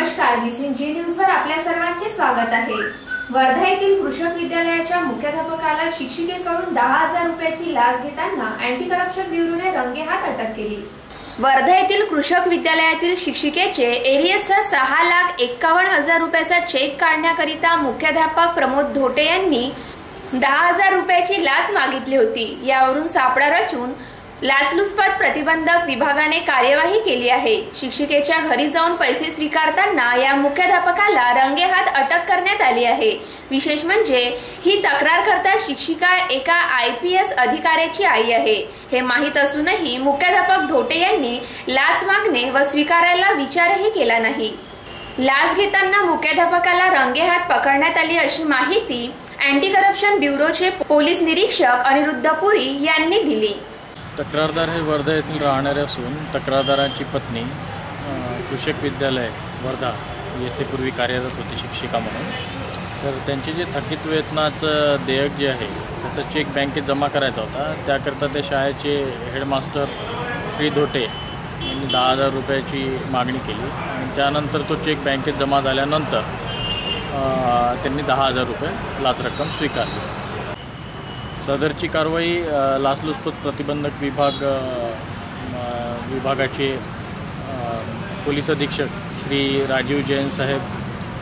नमस्कार, BCG न्यूजवर आपल्या सर्वांचे स्वागत आहे। वर्धा येथील कृषक विद्यालयाच्या मुख्याध्यापकाला शिक्षिकेकडून 10,000 रुपयाची लाच घेताना अँटी करप्शन ब्युरोने रंगेहात अटक केली। वर्धा येथील कृषक विद्यालयातील शिक्षिकेचे एरियसचा 6,51,000 रुपयाचा चेक काढण्याकरिता मुख्याध्यापक प्रमोद धोटे यांनी 10,000 रुपयाची लाच मागितली होती। यावरून सापळा रचून लाचलुचपत प्रतिबंधक विभागाने कार्यवाही केली आहे। शिक्षिकेच्या घरी जाऊन पैसे स्वीकारताना या मुख्याध्यापकाला रंगेहात अटक करण्यात आली आहे। विशेष म्हणजे ही तक्रारकर्ता शिक्षिका एका IPS अधिकाऱ्याची आई आहे हे माहीत असूनही मुख्याध्यापक धोटे यांनी लाच मागणे व स्वीकारायला विचारही केला नाही। लाच घेताना मुख्याध्यापकाला रंगेहात पकडण्यात आली अशी माहिती अँटी करप्शन ब्युरोचे पोलीस निरीक्षक अनिरुद्ध पुरी यांनी दिली। तक्रारदार हे वर्धा येथील राहणारे असून तक्रारदाराची पत्नी कृषक विद्यालय वर्धा येथे पूर्वी कार्यरत होती शिक्षिका म्हणून। तर त्यांचे जे थकीत वेतनाचं देयक जे आहे त्याचा चेक बँकेत जमा करायचा होता। त्याकरता त्या शाळेचे हेडमास्टर श्री धोटे यांनी 10,000 रुपयाची मागणी केली आणि त्यानंतर तो चेक बँकेत जमा झाल्यानंतर त्यांनी 10,000 रुपये लाच रक्कम स्वीकारली। सदरची कारवाई लाचलुचपत प्रतिबंधक विभागाचे पोलीस अधीक्षक श्री राजीव जैन साहेब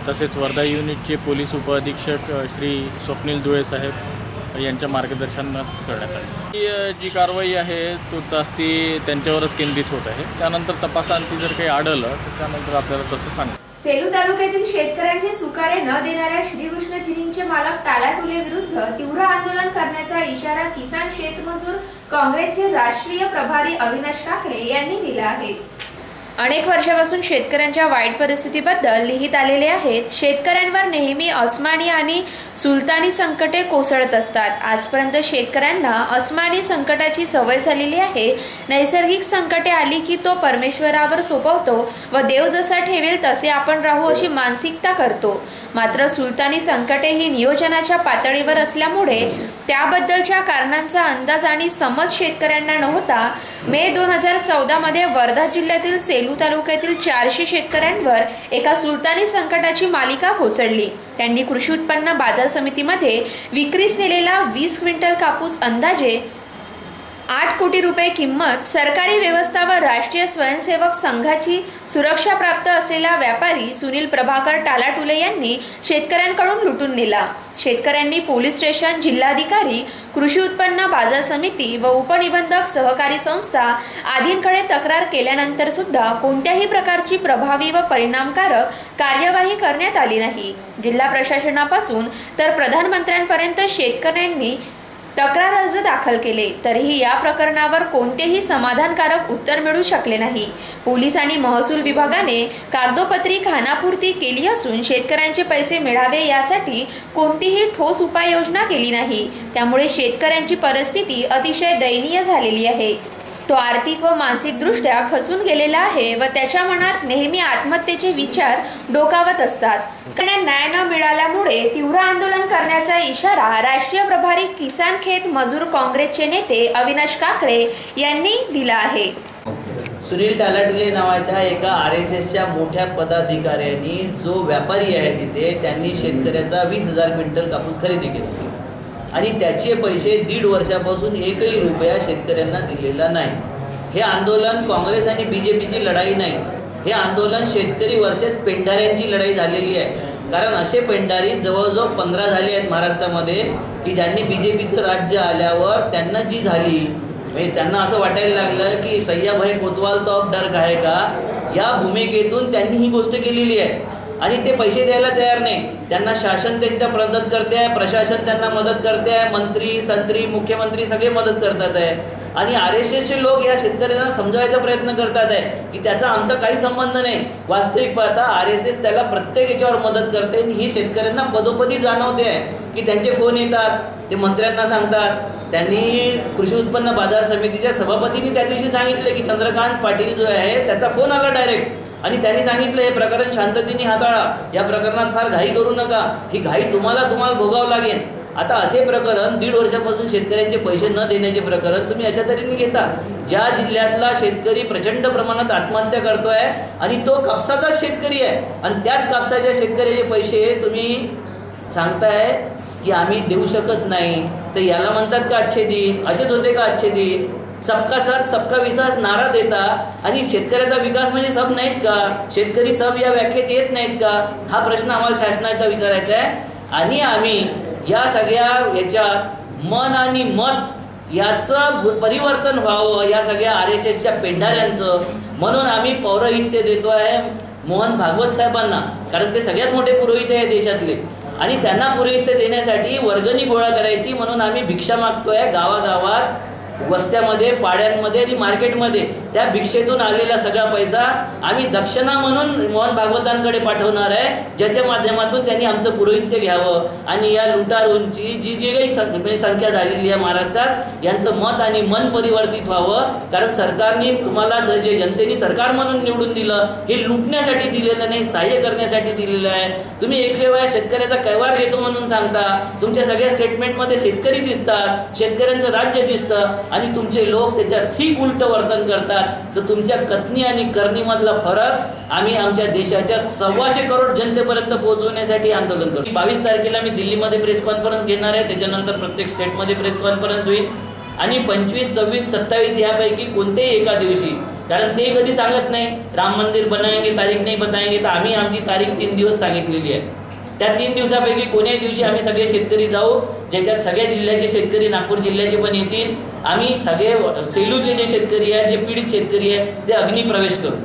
तसेच वर्धा युनिटचे पोलीस उपअधीक्षक श्री स्वप्नील दुळे साहेब यांच्या मार्गदर्शनात करण्यात आली। जी कारवाई आहे तुर्तास ती त्यांच्यावरच केंद्रित होत आहे। त्यानंतर तपासांती जर काही आढळलं तर त्यानंतर आपल्याला तसं सांगू। सेलू तालुक्यातील शेतकऱ्यांचे सुकारे न देणाऱ्या श्रीकृष्ण जिनिंगचे मालक टालाटुले विरुद्ध तीव्र आंदोलन करण्याचा इशारा किसान शेतमजूर काँग्रेसचे राष्ट्रीय प्रभारी अविनाश काकडे यांनी दिला आहे। अनेक वर्षापासून शेतकऱ्यांच्या वाईट परिस्थितीबद्दल लिहित आलेले आहेत। शेतकऱ्यांवर नेहमी अस्मानी आणि सुलतानी संकटे कोसळत असतात। आजपर्यंत शेतकऱ्यांना अस्मानी संकटाची सवय झालेली आहे। नैसर्गिक संकटे आली की तो परमेश्वरावर सोपवतो व देव जसा ठेवेल तसे आपण राहू अशी मानसिकता करतो। मात्र सुलतानी संकटे ही नियोजनाच्या पातळीवर असल्यामुळे त्याबद्दलच्या कारणांचा अंदाज आणि समज शेतकऱ्यांना नव्हता। मे 2014 मध्ये वर्धा जिल्ह्यातील सेलू तालुक्यातील 400 शेतकऱ्यांवर एका सुलतानी संकटाची मालिका कोसळली। त्यांनी कृषी उत्पन्न बाजार समितीमध्ये विक्रीस नेलेला 20 क्विंटल कापूस अंदाजे 8 कोटी रुपये किंमत, सरकारी व्यवस्था व राष्ट्रीय स्वयंसेवक संघाची सुरक्षा प्राप्त असलेला व्यापारी सुनील प्रभाकर टालाटुले यांनी शेतकऱ्यांकडून लुटून नेला। शेतकऱ्यांनी पोलीस स्टेशन, जिल्हाधिकारी, कृषी उत्पन्न बाजार समिती व उपनिबंधक सहकारी संस्था आदींकडे तक्रार केल्यानंतर सुद्धा कोणत्याही प्रकारची प्रभावी व परिणामकारक कार्यवाही करण्यात आली नाही। जिल्हा प्रशासनापासून तर प्रधानमंत्र्यांपर्यंत शेतकऱ्यांनी तक्रार अर्ज दाखल केले तरीही या प्रकरणावर कोणतेही समाधानकारक उत्तर मिळू शकले नाही। पोलीस आणि महसूल विभागाने कागदोपत्री खानापूर्ती केली असून शेतकऱ्यांचे पैसे मिळावे यासाठी कोणतीही ठोस उपाययोजना केली नाही। त्यामुळे शेतकऱ्यांची परिस्थिती अतिशय दयनीय झालेली आहे। तो आर्थिक व मानसिक दृष्ट्या खचून गेलेला आहे व त्याच्या मनात नेहमी आत्महत्येचे विचार डोकावत असतात। न्याय न मिळाल्यामुळे तीव्र आंदोलन करण्याचा इशारा राष्ट्रीय प्रभारी किसान खेत मजूर काँग्रेसचे नेते अविनाश काकडे यांनी दिला आहे। सुनील टालाटुले नावाच्या एका RSSच्या मोठ्या पदाधिकाऱ्यांनी जो व्यापारी आहे तिथे त्यांनी शेतकऱ्याचा 20,000 क्विंटल कापूस खरेदी केला आणि त्याचे पैसे 1.5 वर्षापासून एकही रुपया शेतकऱ्यांना दिलेला नाही। हे आंदोलन काँग्रेस आणि BJPची लढाई नाही, हे आंदोलन शेतकरी वर्सेस पेंढाऱ्यांची लढाई झालेली आहे। कारण असे पेंढारी जवळजवळ 15 झाले आहेत महाराष्ट्रामध्ये की ज्यांनी BJPचं राज्य आल्यावर त्यांना जी झाली म्हणजे त्यांना असं वाटायला लागलं की सय्याभाई कोतवाल तो अब डर आहे का, या भूमिकेतून त्यांनी ही गोष्ट केलेली आहे आणि ते पैसे द्यायला तयार नाही। त्यांना शासन त्यांच्या मदत करते आहे, प्रशासन त्यांना मदत करते आहे, मंत्री संत्री मुख्यमंत्री सगळे मदत करतात आहे आणि RSSचे लोक या शेतकऱ्यांना समजावायचा प्रयत्न करतात आहे की त्याचा आमचा काही संबंध नाही। वास्तविक पाहता RSS त्याला प्रत्येक याच्यावर मदत करते आणि ही शेतकऱ्यांना पदोपदी जाणवते आहे की त्यांचे फोन येतात, ते मंत्र्यांना सांगतात। त्यांनी कृषी उत्पन्न बाजार समितीच्या सभापतींनी त्या दिवशी सांगितले की चंद्रकांत पाटील जो आहे त्याचा फोन आला डायरेक्ट आणि त्यांनी सांगितलं हे प्रकरण शांततेने हाताळा, या प्रकरणात फार घाई करू नका, ही घाई तुम्हाला भोगावं लागेल। आता असे प्रकरण 1.5 वर्षापासून शेतकऱ्यांचे पैसे न देण्याचे प्रकरण तुम्ही अशा तऱ्हेने घेता. ज्या जिल्ह्यातला शेतकरी प्रचंड प्रमाणात आत्महत्या करतोय आणि तो कापसाचाच शेतकरी आहे आणि त्याच कापसाच्या शेतकऱ्याचे पैसे तुम्ही सांगताय की आम्ही देऊ शकत नाही, तर याला म्हणतात का अच्छे दिन? असेच होते का अच्छे दिन? सबका साथ सबका विकास नारा देता आणि शेतकऱ्याचा विकास म्हणजे सब नाहीत का? शेतकरी सब या व्याख्येत येत नाहीत का? हा प्रश्न आम्हाला शासनाचा विचारायचा आहे. आणि आम्ही या सगळ्या याच्यात मन आणि मत याचं परिवर्तन व्हावं या सगळ्या RSSच्या पेंढाऱ्यांचं, म्हणून आम्ही पौरोहित्य देतो आहे मोहन भागवत साहेबांना, कारण ते सगळ्यात मोठे पुरोहित आहे देशातले आणि त्यांना पुरोहित्य देण्यासाठी वर्गणी गोळा करायची म्हणून आम्ही भिक्षा मागतोय गावागावात, वस्त्यामध्ये, पाड्यांमध्ये आणि मार्केटमध्ये. त्या भिक्षेतून आलेला सगळा पैसा आम्ही दक्षिणा म्हणून मोहन भागवतांकडे पाठवणार आहे, ज्याच्या माध्यमातून त्यांनी आमचं पुरोहित्य घ्यावं आणि या लुटारूंची जी काही संख्या झालेली आहे महाराष्ट्रात यांचं मत आणि मन परिवर्तित व्हावं. कारण सरकारने तुम्हाला जे जनतेने सरकार म्हणून निवडून दिलं हे लुटण्यासाठी दिलेलं नाही, सहाय्य करण्यासाठी दिलेलं आहे. तुम्ही एक वेळा शेतकऱ्याचा कैवार घेतो म्हणून सांगता, तुमच्या सगळ्या स्टेटमेंटमध्ये शेतकरी दिसतात, शेतकऱ्यांचं राज्य दिसतं आणि तुमचे लोक त्याच्या ठीक उलट वर्तन करतात. तर तुमच्या कथनी आणि करणीमधला फरक आम्ही आमच्या देशाच्या 125 करोड जनतेपर्यंत पोहोचवण्यासाठी आंदोलन करतो. 22 तारखेला मी दिल्लीमध्ये प्रेस कॉन्फरन्स घेणार आहे, त्याच्यानंतर प्रत्येक स्टेटमध्ये प्रेस कॉन्फरन्स होईल आणि 25, 26, 27 यापैकी कोणत्याही एका दिवशी, कारण ते कधी सांगत नाही राम मंदिर बनाएंगे तारीख नाही बताएंगे, तर आम्ही आमची तारीख 3 दिवस सांगितलेली आहे. त्या 3 दिवसापैकी कोण्याही दिवशी आम्ही सगळे शेतकरी जाऊ, ज्याच्यात सगळ्या जिल्ह्याचे शेतकरी, नागपूर जिल्ह्याचे पण येतील. आम्ही सगळे सेलूचे जे शेतकरी आहेत, जे पीडित शेतकरी आहेत, ते अग्निप्रवेश करू.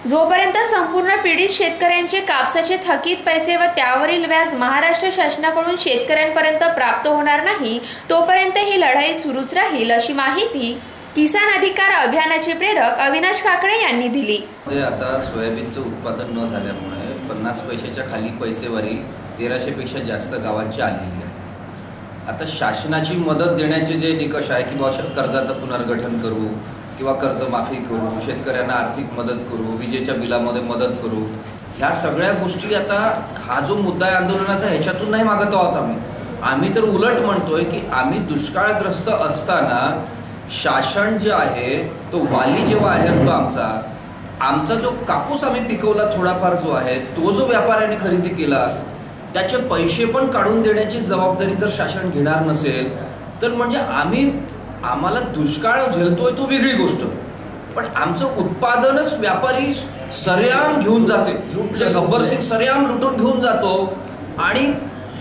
जोपर्यंत संपूर्ण पीडित शेतकऱ्यांचे कापसाचे थकीत पैसे व त्यावरील व्याज महाराष्ट्र शासनाकडून शेतकऱ्यांपर्यंत प्राप्त होणार नाही, तोपर्यंत ही लढाई सुरूच राहील, अशी माहिती किसान अधिकार अभियानाचे प्रेरक अविनाश काकडे यांनी दिली. आता सोयाबीनचं उत्पादन न झाल्यामुळे 50 पैशाच्या खाली पैसेवारी 1300 पेक्षा जास्त गावांची आलेली आहे. आता शासनाची मदत देण्याचे जे निकष आहे की बाबा कर्जाचं पुनर्गठन करू किंवा कर्जमाफी करू, शेतकऱ्यांना आर्थिक मदत करू, विजेच्या बिलामध्ये मदत करू, ह्या सगळ्या गोष्टी आता हा जो मुद्दा आहे आंदोलनाचा ह्याच्यातून नाही मागत आहोत आम्ही तर उलट म्हणतोय की आम्ही दुष्काळग्रस्त असताना शासन जे आहे तो वाली जेव्हा आहे तो आमचा जो कापूस आम्ही पिकवला थोडाफार जो आहे तो जो व्यापाऱ्याने खरेदी केला त्याचे पैसे पण काढून देण्याची जबाबदारी जर शासन घेणार नसेल तर म्हणजे आम्हाला दुष्काळ झेलतोय तो वेगळी गोष्ट, पण आमचं उत्पादनच व्यापारी सरेआम घेऊन जाते, गब्बर सिंग सरेआम लुटून घेऊन जातो. आणि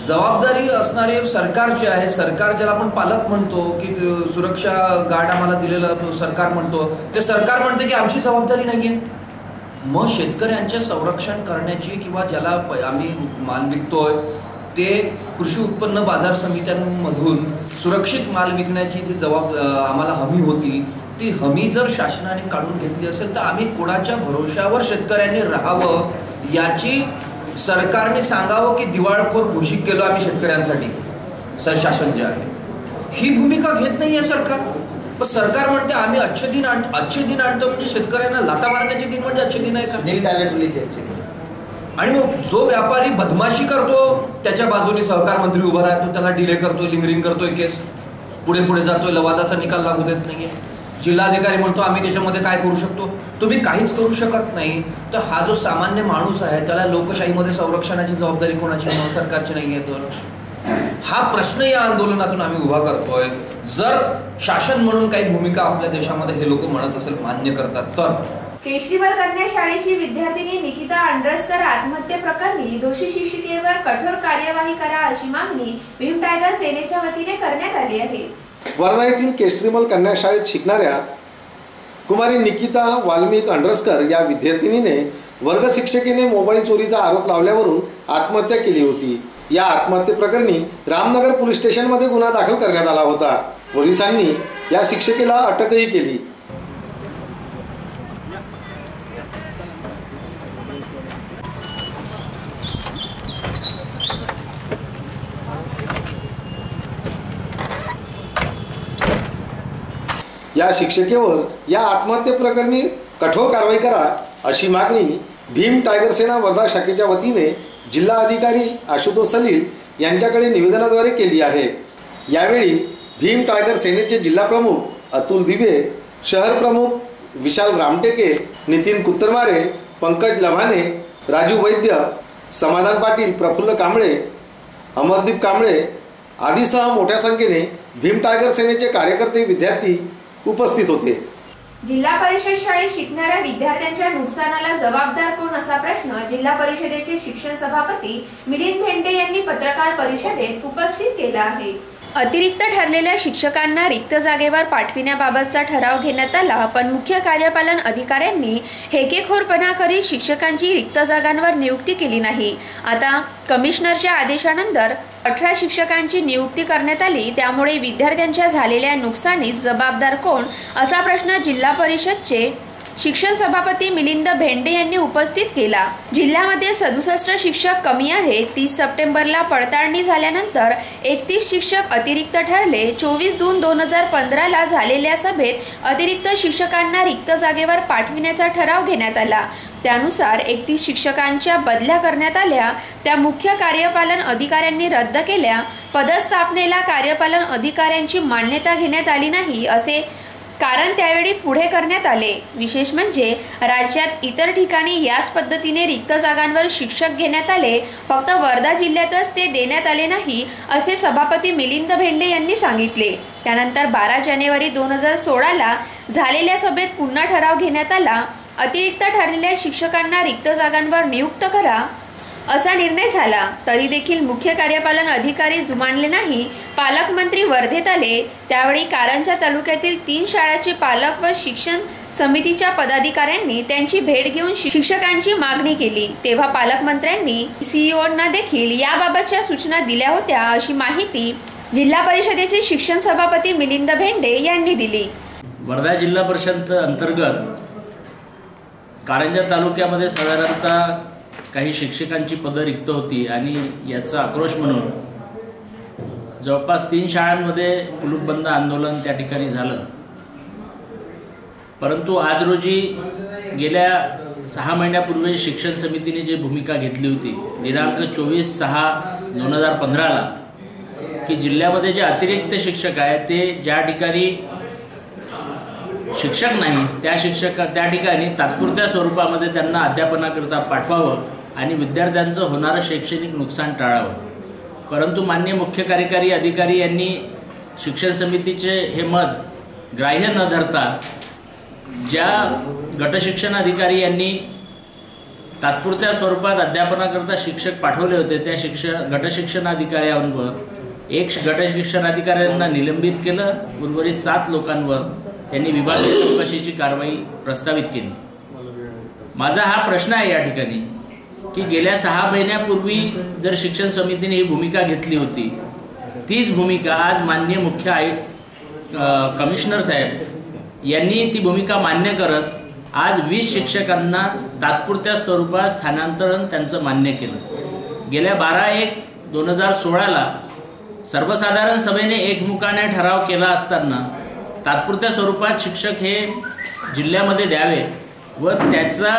जबाबदारी असणारे सरकार जे आहे, सरकार ज्याला आपण पालक म्हणतो की सुरक्षा गार्ड आम्हाला दिलेलं सरकार म्हणतो, ते सरकार म्हणते की आमची जबाबदारी नाहीये. मग शेतकऱ्यांचे संरक्षण करण्याची किंवा ज्याला आम्ही माल विकतोय ते कृषी उत्पन्न बाजार समित्यांमधून सुरक्षित माल विकण्याची जी आम्हाला हमी होती ती हमी जर शासनाने काढून घेतली असेल तर आम्ही कोणाच्या भरोश्यावर शेतकऱ्यांनी राहावं याची सरकारने सांगावं की दिवाळखोर घोषित केलं आम्ही शेतकऱ्यांसाठी. शासन जे आहे ही भूमिका घेत नाहीये सरकार. पण सरकार म्हणते आम्ही अच्छे दिन आणतो म्हणजे शेतकऱ्यांना लाता मारण्याचे दिन म्हणजे अच्छे दिन आहे का? आणि मग जो व्यापारी बदमाशी करतो त्याच्या बाजूने सहकार मंत्री उभा राहतो, त्याला डिले करतोय, लिंगरिंग करतोय, केस पुढे जातोय, लवादाचा निकाल लागू देत नाहीये. जिल्हाधिकारी म्हणतो आम्ही त्याच्यामध्ये काय करू शकतो, तुम्ही काहीच करू शकत नाही. तर हा जो सामान्य माणूस आहे त्याला लोकशाहीमध्ये संरक्षणाची जबाबदारी कोणाची सरकारची नाहीये. तर हा प्रश्न या आंदोलनातून आम्ही उभा करतोय. जर शासन म्हणून काही भूमिका आपल्या देशामध्ये हे लोक म्हणत असेल, मान्य करतात तर. केशरीवाल कन्या शाळेची विद्यार्थिनी निकिता अंडरस्कर आत्महत्ये प्रकरणी दोषी शिक्षिकेवर कठोर कार्यवाही करा अशी मागणी भीम टायगर सेनेच्या वतीने करण्यात आली आहे. वर्धा येथील केशरीवाल कन्या शाळेत शिकणाऱ्या कुमारी निकिता वाल्मिक अंडरस्कर या विद्यार्थिनीने वर्ग शिक्षिकेने मोबाईल चोरीचा आरोप लावल्यावरून आत्महत्या केली होती. या आत्महत्येप्रकरणी रामनगर पोलीस स्टेशनमध्ये गुन्हा दाखल करण्यात आला होता. पोलिसांनी या शिक्षिकेला अटकही केली. या शिक्षिकेवर या आत्महत्येप्रकरणी कठोर कारवाई करा अशी मागणी भीम टायगर सेना वर्धा शाखेच्या वतीने जिल्हा अधिकारी आशुतोष सलील यांच्याकडे निवेदनाद्वारे केली आहे। यावेळी भीम टायगर सेनेचे जिल्हा प्रमुख अतुल दिवे, शहर प्रमुख विशाल रामटेके, नितीन कुत्तरमारे, पंकज लभाने, राजू वैद्य, समाधान पाटील, प्रफुल्ल कांबळे, अमरदीप कांबळे आदीसह मोठ्या संख्येने भीम टायगर सेनेचे कार्यकर्ते विद्यार्थी उपस्थित होते। जिल्हा परिषद शाळेत शिकणाऱ्या विद्यार्थ्यांच्या नुकसानाला जबाबदार कोण असा प्रश्न जिल्हा परिषदेचे शिक्षण सभापती मिलिंद भेंडे यांनी पत्रकार परिषदेत उपस्थित केला आहे। अतिरिक्त ठरलेल्या शिक्षकांना रिक्त जागेवर पाठविण्याबाबतचा ठराव घेण्यात आला, पण मुख्य कार्यपालन अधिकाऱ्यांनी हेकेखोरपणा करीत शिक्षकांची रिक्त जागांवर नियुक्ती केली नाही। आता कमिशनरच्या आदेशानंतर 18 शिक्षकांची नियुक्ती करण्यात आली, त्यामुळे विद्यार्थ्यांच्या झालेल्या नुकसानीस जबाबदार कोण असा प्रश्न जिल्हा परिषदचे शिक्षण सभापती मिलिंद भेंडे यांनी उपस्थित केला। जिल्ह्यामध्ये 67 शिक्षक कमी आहेत। 30 सप्टेंबरला पडताळणी झाल्यानंतर 31 शिक्षक अतिरिक्त ठरले। 24/2/2015 ला झालेल्या सभेत अतिरिक्त शिक्षकांना रिक्त जागेवर पाठविण्याचा ठराव घेण्यात आला। त्यानुसार 31 शिक्षकांच्या बदल्या करण्यात आल्या, त्या मुख्य कार्यपालन अधिकाऱ्यांनी रद्द केल्या। पदस्थापनेला कार्यपालन अधिकाऱ्यांची मान्यता घेण्यात आली नाही असे कारण त्यावेळी पुढे करण्यात आले। विशेष म्हणजे राज्यात इतर ठिकाणी याच पद्धतीने रिक्त जागांवर शिक्षक घेण्यात आले, फक्त वर्धा जिल्ह्यातच ते देण्यात आले नाही असे सभापती मिलिंद भेंडे यांनी सांगितले। त्यानंतर 12 जानेवारी 2016 ला झालेल्या सभेत पुन्हा ठराव घेण्यात आला। अतिरिक्त ठरलेल्या शिक्षकांना रिक्त जागांवर नियुक्त करा असा निर्णय झाला, तरी देखील मुख्य कार्यपालन अधिकारी जुमानले नाही। पालकमंत्री वर्धेत आले, त्यावेळी कारंजा तालुक्यातील 3 शाळांचे पालक व शिक्षण समितीच्या पदाधिकाऱ्यांनी त्यांची भेट घेऊन शिक्षकांची मागणी केली। तेव्हा पालकमंत्र्यांनी सीईओंना देखील याबाबतच्या सूचना दिल्या होत्या अशी माहिती जिल्हा परिषदेचे शिक्षण सभापती मिलिंद भेंडे यांनी दिली। वर्धा जिल्हा परिषद अंतर्गत कारंजा तालुक्यामध्ये साधारणतः काही शिक्षकांची पदं रिक्त होती आणि याचा आक्रोश म्हणून जवळपास 3 शाळांमध्ये कुलूपबंद आंदोलन त्या ठिकाणी झालं। परंतु आज रोजी गेल्या 6 महिन्यापूर्वी शिक्षण समितीने जी भूमिका घेतली होती दिनांक 24/6/2015 ला की जिल्ह्यामध्ये जे अतिरिक्त शिक्षक आहेत ते ज्या ठिकाणी शिक्षक नाही त्या ठिकाणी तात्पुरत्या स्वरूपामध्ये त्यांना अध्यापनाकरता पाठवावं आणि विद्यार्थ्यांचं होणारं शैक्षणिक नुकसान टाळावं। परंतु माननीय मुख्य कार्यकारी अधिकारी यांनी शिक्षण समितीचे हे मत ग्राह्य न धरता ज्या गटशिक्षण अधिकारी यांनी तात्पुरत्या स्वरूपात अध्यापनाकरता शिक्षक पाठवले होते त्या गटशिक्षण अधिकाऱ्यांवर 1 गटशिक्षण अधिकाऱ्यांना निलंबित केलं। उर्वरित 7 लोकांवर त्यांनी विभागीय चौकशीची कारवाई प्रस्तावित केली। माझा हा प्रश्न आहे या ठिकाणी की गेल्या 6 महिन्यापूर्वी जर शिक्षण समितीने ही भूमिका घेतली होती, तीच भूमिका आज माननीय मुख्य कमिशनर साहेब यांनी ती भूमिका मान्य करत आज 20 शिक्षकांना तात्पुरत्या स्वरूपात स्थानांतरण त्यांचं मान्य केलं। गेल्या 12/1/2016 ला सर्वसाधारण सभेने एकमुखाने ठराव केला असताना तात्पुरत्या स्वरूपात शिक्षक हे जिल्ह्यामध्ये द्यावे व त्याचा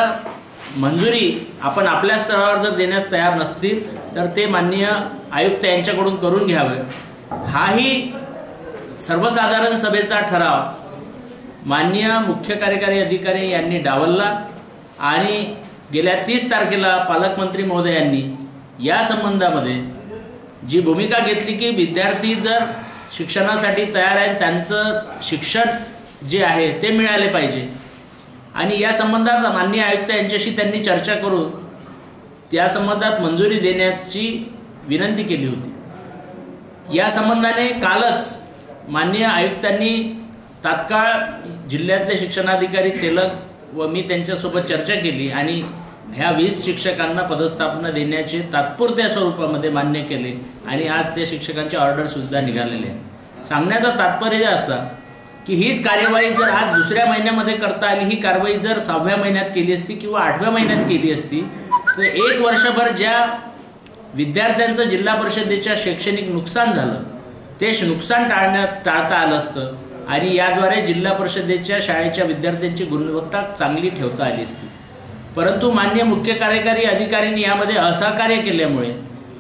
मंजुरी आपण आपल्या स्तरावर जर देण्यास तयार नसतील तर ते माननीय आयुक्त यांच्याकडून करून घ्यावे। हाही सर्वसाधारण सभेचा ठराव माननीय मुख्य कार्यकारी अधिकारी यांनी डावलला आणि गेल्या 30 तारखेला पालकमंत्री महोदयांनी या संबंधामध्ये जी भूमिका घेतली की विद्यार्थी जर शिक्षणासाठी तयार आहेत त्यांचं शिक्षण जे आहे ते मिळाले पाहिजे आणि या संबंधात माननीय आयुक्त यांच्याशी त्यांनी चर्चा करून त्या संबंधात मंजुरी देण्याची विनंती केली होती। या संबंधाने कालच माननीय आयुक्तांनी तात्काळ जिल्ह्यातले शिक्षणाधिकारी तेलक व मी त्यांच्यासोबत चर्चा केली आणि ह्या 20 शिक्षकांना पदस्थापना देण्याचे तात्पुरत्या स्वरूपामध्ये मान्य केले आणि आज त्या शिक्षकांचे ऑर्डर सुद्धा निघालेले आहेत। सांगण्याचा तात्पर्य असा की हीच कार्यवाही जर आज 2ऱ्या महिन्यामध्ये करता आली, ही कारवाई जर 6व्या महिन्यात केली असती किंवा 8व्या महिन्यात केली असती तर 1 वर्षभर ज्या विद्यार्थ्यांचं जिल्हा परिषदेच्या शैक्षणिक नुकसान झालं ते नुकसान टाळता आलं असतं आणि याद्वारे जिल्हा परिषदेच्या शाळेच्या विद्यार्थ्यांची गुणवत्ता चांगली ठेवता आली असती। परंतु माननीय मुख्य कार्यकारी अधिकाऱ्यांनी यामध्ये असहकार्य केल्यामुळे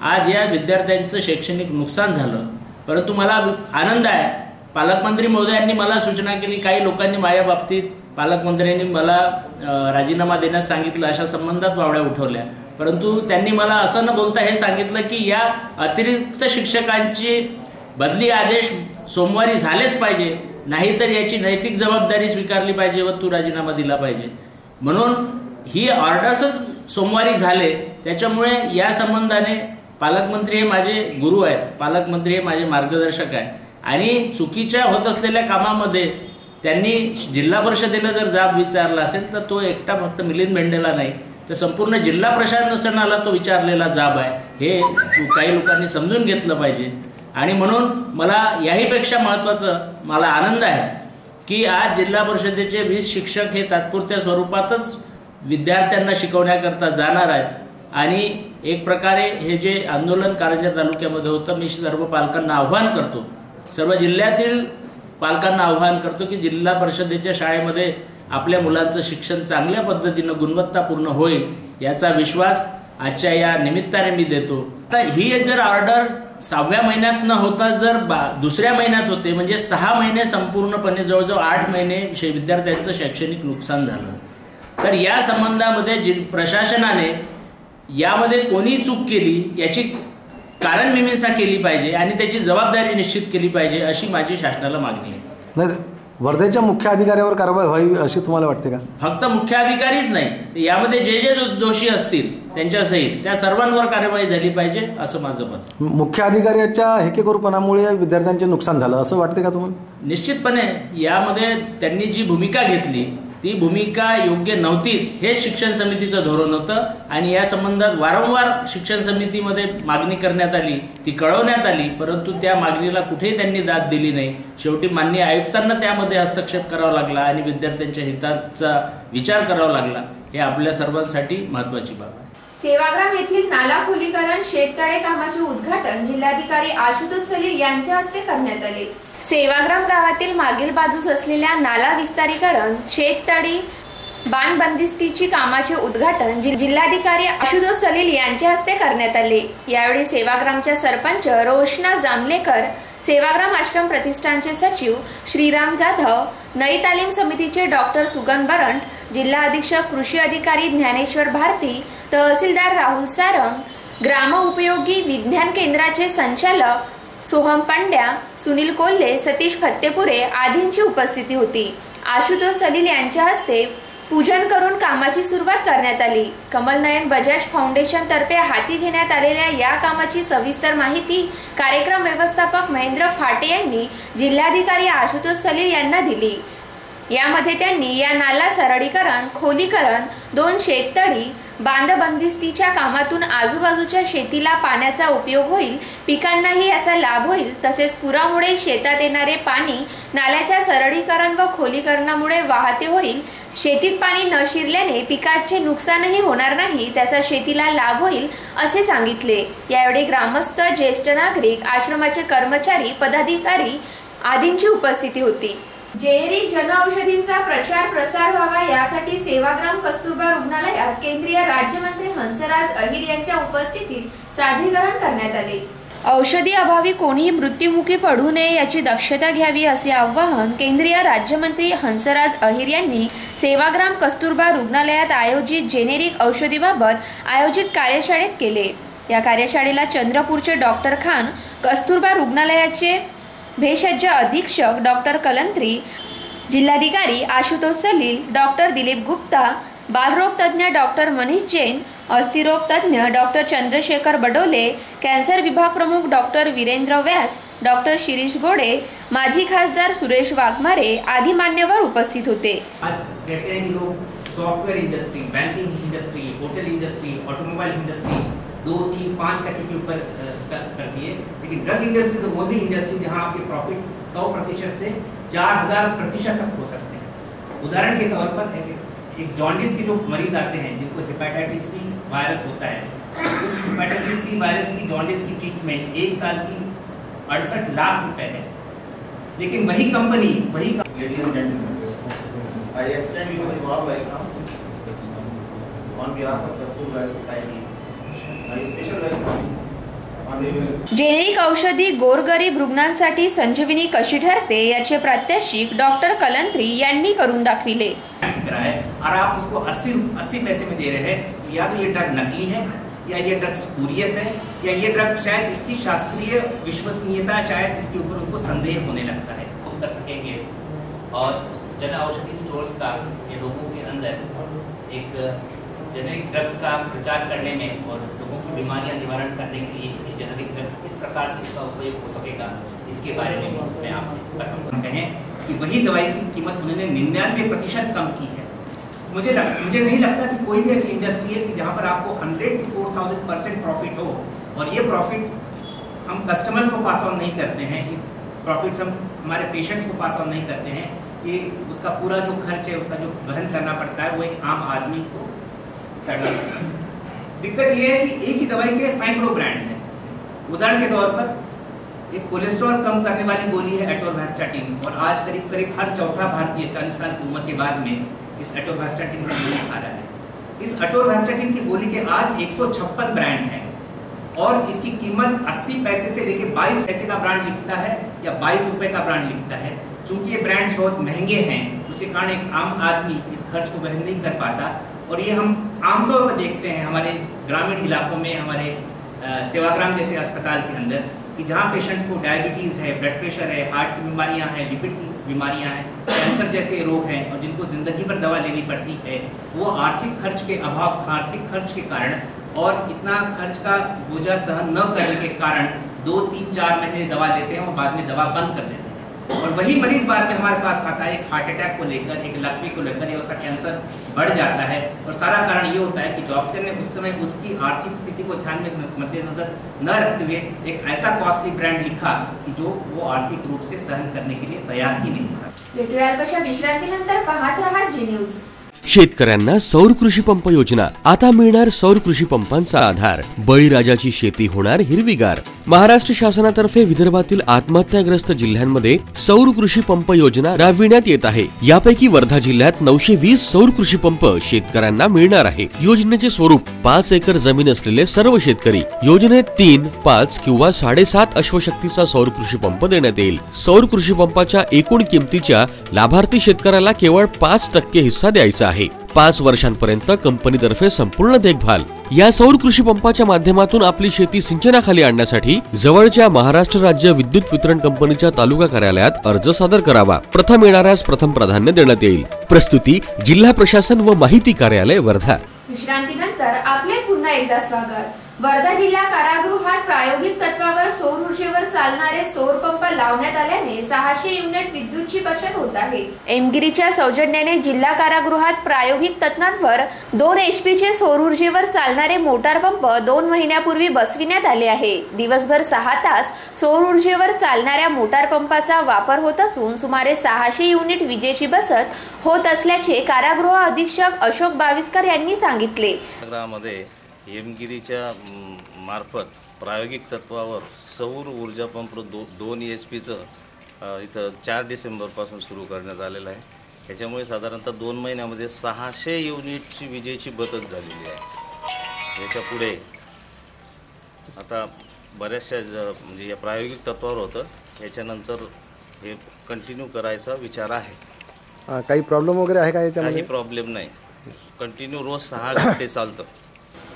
आज या विद्यार्थ्यांचं शैक्षणिक नुकसान झालं. परंतु मला आनंद आहे, पालकमंत्री महोदयांनी मला सूचना केली, काही लोकांनी माझ्या बाबतीत पालकमंत्र्यांनी मला राजीनामा देण्यास सांगितलं, अशा संबंधात वावड्या उठवल्या. परंतु त्यांनी मला असं न बोलता हे सांगितलं की या अतिरिक्त शिक्षकांचे बदली आदेश सोमवारी झालेच पाहिजे, नाहीतर याची नैतिक जबाबदारी स्वीकारली पाहिजे व तू राजीनामा दिला पाहिजे. म्हणून ही ऑर्डर्सच सोमवारी झाले. त्याच्यामुळे या संबंधाने पालकमंत्री हे माझे गुरु आहेत, पालकमंत्री हे माझे मार्गदर्शक आहेत. आणि चुकीच्या होत असलेल्या कामामध्ये त्यांनी जिल्हा परिषदेला जर जाब विचारला असेल तर तो एकटा फक्त मिलिंद मेंढेला नाही, तर संपूर्ण जिल्हा प्रशासनाला तो विचारलेला जाब आहे, हे काही लोकांनी समजून घेतलं पाहिजे. आणि म्हणून मला याहीपेक्षा महत्त्वाचं मला आनंद आहे की आज जिल्हा परिषदेचे 20 शिक्षक हे तात्पुरत्या स्वरूपातच विद्यार्थ्यांना शिकवण्याकरता जाणार आहेत. आणि एक प्रकारे हे जे आंदोलन कारंजा तालुक्यामध्ये होतं, मी सर्व पालकांना आव्हान करतो, सर्व जिल्ह्यातील पालकांना आव्हान करतो की जिल्हा परिषदेच्या शाळेमध्ये आपल्या मुलांचं शिक्षण चांगल्या पद्धतीनं गुणवत्तापूर्ण होईल, याचा विश्वास आजच्या या निमित्ताने मी देतो. आता ही जर ऑर्डर 6व्या महिन्यात न होता जर दुसऱ्या महिन्यात होते, म्हणजे 6 महिने संपूर्णपणे जवळजवळ 8 महिने विद्यार्थ्यांचं शैक्षणिक नुकसान झालं. तर या संबंधामध्ये प्रशासनाने यामध्ये कोणी चूक केली याची कारण मीमांसा केली पाहिजे आणि त्याची जबाबदारी निश्चित केली पाहिजे, अशी माझी शासनाला मागणी आहे. नाही, वर्धेच्या मुख्य अधिकाऱ्यावर कारवाई व्हावी अशी तुम्हाला वाटते का? फक्त मुख्य अधिकारीच नाही, यामध्ये जे जे दोषी असतील त्यांच्यासहित त्या सर्वांवर कारवाई झाली पाहिजे, असं माझं मत. मुख्य अधिकाऱ्याच्या हेकेखोरपणामुळे विद्यार्थ्यांचे नुकसान झालं असं वाटते का तुम्हाला? निश्चितपणे यामध्ये त्यांनी जी भूमिका घेतली ती भूमिका योग्य नव्हतीच, हेच शिक्षण समितीचं धोरण होतं. आणि या संबंधात वारंवार शिक्षण समितीमध्ये मागणी करण्यात आली, ती कळवण्यात आली, परंतु त्या मागणीला कुठेही त्यांनी दाद दिली नाही. शेवटी माननीय आयुक्तांना त्यामध्ये हस्तक्षेप करावा लागला आणि विद्यार्थ्यांच्या हिताचा विचार करावा लागला. हे आपल्या सर्वांसाठी महत्त्वाची बाब आहे. सेवाग्राम येथील नाला खोलीकरण शेततळे कामाचे उद्घाटन जिल्हाधिकारी आशुतोष सलील यांच्या हस्ते करण्यात आले. सेवाग्राम गावातील मागील बाजूस असलेल्या नाला विस्तारीकरण शेततळी बांध बंदिस्तीची कामाचे उद्घाटन जिल्हाधिकारी आशुतोष सलील यांच्या हस्ते करण्यात आले. यावेळी सेवाग्रामच्या सरपंच रोशना जामलेकर, सेवाग्राम आश्रम प्रतिष्ठानचे सचिव श्रीराम जाधव, नई तालीम समितीचे डॉक्टर सुगन बरंट, जिल्हा अधीक्षक कृषी अधिकारी ज्ञानेश्वर भारती, तहसीलदार राहुल सारंग, ग्राम उपयोगी विज्ञान केंद्राचे संचालक सोहम पांड्या, सुनील कोल्हे, सतीश फत्तेपुरे आदींची उपस्थिती होती. आशुतोष सलील यांच्या हस्ते पूजन करून कामाची सुरुवात करण्यात आली. कमलनयन बजाज फाउंडेशन तर्फे हाती घेण्यात आलेल्या या कामाची सविस्तर माहिती कार्यक्रम व्यवस्थापक महेंद्र फाटे यांनी जिल्हाधिकारी आशुतोष सलील यांना दिली. यामध्ये त्यांनी या नाला सरळीकरण, खोलीकरण, 2 शेततळी बांध बंदिस्तीच्या कामातून आजूबाजूच्या शेतीला पाण्याचा उपयोग होईल, पिकांनाही याचा लाभ होईल, तसेच पुरामुळे शेतात येणारे पाणी नाल्याच्या सरळीकरण व खोलीकरणामुळे वाहते होईल, शेतीत पाणी न शिरल्याने पिकाचे नुकसानही होणार नाही, त्याचा शेतीला लाभ होईल असे सांगितले. यावेळी ग्रामस्थ, ज्येष्ठ नागरिक, आश्रमाचे कर्मचारी, पदाधिकारी आदींची उपस्थिती होती. जेनेरिक जनऔषधींचा प्रचार प्रसार व्हावा यासाठी सेवाग्राम कस्तुरबा रुग्णालयात केंद्रीय राज्यमंत्री हंसराज अहिर यांच्या उपस्थितीत सादरीकरण करण्यात आले. औषधी अभावी कोणीही मृत्युमुखी पडू नये याची दक्षता घ्यावी असे आवाहन केंद्रीय राज्यमंत्री हंसराज अहिर यांनी सेवाग्राम कस्तुरबा रुग्णालयात आयोजित जेनेरिक औषधीबाबत आयोजित कार्यशाळेत केले. या कार्यशाळेला चंद्रपूरचे डॉक्टर खान, कस्तुरबा रुग्णालयाचे भेषज अधीक्षक डॉक्टर कलंत्री, जिल्हाधिकारी आशुतोष सलील, डॉक्टर दिलीप गुप्ता, बालरोग तज्ज्ञ डॉक्टर मनीष जैन, अस्थिरोग तज्ज्ञ डॉक्टर चंद्रशेखर बडोले, कॅन्सर विभाग प्रमुख डॉक्टर वीरेंद्र व्यास, डॉक्टर शिरीष गोडे, माजी खासदार सुरेश वाघमारे आदी मान्यवर उपस्थित होते. Software industry, banking industry, hotel industry, automobile industry 2, 3, 5% के ऊपर करती है, लेकिन drug industry is only industry जहां आपके प्रॉफिट 100% से 4000% तक हो सकते हैं. उदाहरण के तौर पर एक जॉन्डिस के जो मरीज आते हैं जिनको हेपेटाइटिस सी वायरस होता है, उस हेपेटाइटिस सी वायरस की जॉन्डिस की ट्रीटमेंट 1 साल की 68 लाख रुपए है. लेकिन वही company ladies end gentleman, I extend you my warm welcome on behalf of the full wealth society. I special welcome generic औषधी गोरगरीब रुग्णांसाठी संजीवनी कशी ठरते याचे प्रात्यक्षिक डॉक्टर कलंत्री यांनी करून दाखविले। और आप उसको 80 पैसे में दे रहे हैं, या तो ये ड्रग नकली है या ये ड्रग स्पूरियस है या ये ड्रग शायद इसकी शास्त्रीय विश्वसनीयता शायद इसके ऊपर उनको संदेह होने लगता है। वो कर सकेंगे और उस जन औषधि स्टोर्स का ये लोगों के अंदर एक जेनेरिक ड्रग्स का प्रचार करने में और लोगों की बीमारियां निवारण करने के लिए ये जेनेरिक ड्रग्स किस प्रकार से इसका उपयोग हो सकेगा, इसके बारे में मैं आपसे बताऊंगा। कहें कि वही दवाई की कीमत उन्होंने 99% कम की है। मुझे नहीं लगता कि कोई भी ऐसी इंडस्ट्री है कि जहाँ पर आपको 100 to 4000% प्रॉफिट हो और ये प्रॉफिट हम कस्टमर्स को पास ऑन नहीं करते हैं, ये प्रॉफिट्स हम हमारे पेशेंट्स को पास ऑन नहीं करते हैं। ये उसका पूरा जो खर्च है, उसका जो वहन करना पड़ता है, वो एक आम आदमी को करना पड़ता है। दिक्कत ये है कि एक ही दवाई के सैकड़ों ब्रांड्स हैं। उदाहरण के तौर पर एक कोलेस्ट्रॉल कम करने वाली गोली है एटोरवैस्टैटिन, और आज करीब करीब हर चौथा भारतीय 40 साल की उम्र के बाद में इस एटोरवैस्टैटिन की गोली खा रहा है। इस एटोरवैस्टैटिन की गोली के आज 156 ब्रांड हैं और इसकी कीमत 80 पैसे से लेकर 22 पैसे का ब्रांड लिखता है या 22 रुपए का ब्रांड लिखता है। चूंकि ये ब्रांड्स बहुत महंगे हैं, उसी कारण एक आम आदमी इस खर्च को वहन नहीं कर पाता। और ये हम आमतौर पर देखते हैं हमारे ग्रामीण इलाकों में, हमारे सेवाग्राम जैसे अस्पताल के अंदर, कि जहाँ पेशेंट्स को डायबिटीज़ है, ब्लड प्रेशर है, हार्ट की बीमारियाँ हैं, लिपिड की बीमारियाँ हैं, कैंसर जैसे रोग हैं और जिनको ज़िंदगी भर दवा लेनी पड़ती है, वो आर्थिक खर्च के अभाव, आर्थिक खर्च के कारण और इतना खर्च का बोझा सहन न करने के कारण 2, 3, 4 महीने दवा लेते हैं और बाद में दवा बंद कर देते हैं। और वही मरीज बाद में हमारे पास आता है एक हार्ट अटैक को लेकर, एक लकवी को लेकर, या उसका कैंसर बढ़ जाता है। और सारा कारण ये होता है कि डॉक्टर ने उस समय उसकी आर्थिक स्थिति को ध्यान में मद्देनजर न रखते हुए एक ऐसा कॉस्टली ब्रांड लिखा कि जो वो आर्थिक रूप से सहन करने के लिए तैयार ही नहीं था। भेटूया विश्रांतीनंतर पाहत रहा जी न्यूज। शेतकऱ्यांना सौर कृषी पंप योजना, आता मिळणार सौर कृषी पंपांचा आधार, बळीराजाची शेती होणार हिरवीगार। महाराष्ट्र शासनातर्फे विदर्भातील आत्महत्याग्रस्त जिल्ह्यांमध्ये सौर कृषी पंप योजना राबविण्यात येत आहे। यापैकी वर्धा जिल्ह्यात 920 सौर कृषी पंप शेतकऱ्यांना मिळणार आहे। योजनेचे स्वरूप 5 एकर जमीन असलेले सर्व शेतकरी योजनेत 3, 5 किंवा 7.5 अश्वशक्तीचा सौर कृषी पंप देण्यात येईल। सौर कृषी पंपाच्या एकूण किमतीच्या लाभार्थी शेतकऱ्याला केवळ 5% हिस्सा द्यायचा आहे। 5 वर्षांपर्यंत कंपनीतर्फे संपूर्ण देखभाल। या सौर कृषी पंपाच्या माध्यमातून आपली शेती सिंचनाखाली आणण्यासाठी जवळच्या महाराष्ट्र राज्य विद्युत वितरण कंपनीच्या तालुका कार्यालयात अर्ज सादर करावा। प्रथम येणाऱ्यास प्रथम प्राधान्य देण्यात येईल। प्रस्तुती जिल्हा प्रशासन व माहिती कार्यालय वर्धा। विश्रांतीनंतर आपले पुन्हा एकदा स्वागत। वर्धा जिल्हा कारागृहात प्रायोगिक तत्वावर सौर ऊर्जेवर चालणारे सौर पंप लावण्यात आल्याने 600 युनिट विद्युतची बचत होत आहे। एमगिरीच्या सौजन्याने जिल्हा कारागृहात प्रायोगिक तत्वावर 2 HP चे सौर ऊर्जेवर चालणारे मोटार पंप 2 महिन्यापूर्वी बसविण्यात आले आहे। दिवसभर 6 तास सौर ऊर्जेवर चालणाऱ्या मोटार पंपाचा वापर होत असून सुमारे 600 युनिट विजेची बचत होत असल्याचे कारागृह अधीक्षक अशोक बाविस्कर यांनी सांगितले। हेमगिरीच्या मार्फत प्रायोगिक तत्वावर सौर ऊर्जा पंप 2 HP इथं 4 डिसेंबरपासून सुरू करण्यात आलेला आहे। याच्यामुळे साधारणतः 2 महिन्यामध्ये 600 युनिटची विजेची बचत झालेली आहे। याच्या पुढे आता बऱ्याचशा म्हणजे या प्रायोगिक तत्वावर होतं, याच्यानंतर हे कंटिन्यू करायचा विचार आहे। काही प्रॉब्लेम वगैरे आहे का याच्यामध्ये? काही प्रॉब्लेम नाही, कंटिन्यू रोज 6 घंटे चालतं।